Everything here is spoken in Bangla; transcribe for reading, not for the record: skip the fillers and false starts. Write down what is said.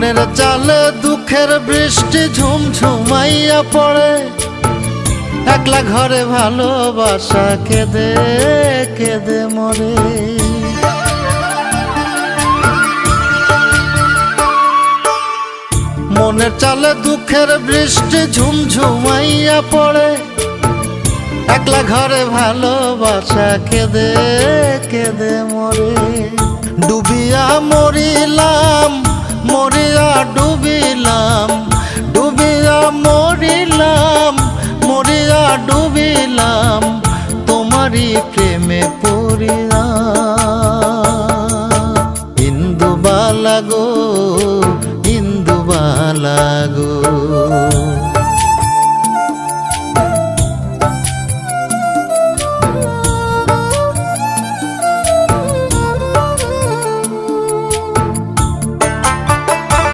মনের চালে দুঃখের বৃষ্টি ঝুমঝুমাইয়া পড়ে, একলা ঘরে ভালোবাসা কেঁদে কেঁদে মরে। মনের চালে দুঃখের বৃষ্টি ঝুমঝুমাইয়া পড়ে, একলা ঘরে ভালোবাসা কেঁদে কেঁদে মরে। ডুবিয়া মরিলাম, মরিয়া ডুবিলাম, ডুবিয়া মরিলাম, মরিয়া ডুবিলাম, তোমারই প্রেমে পড়িয়া। ইন্দুবালা গো, ইন্দুবালা গো,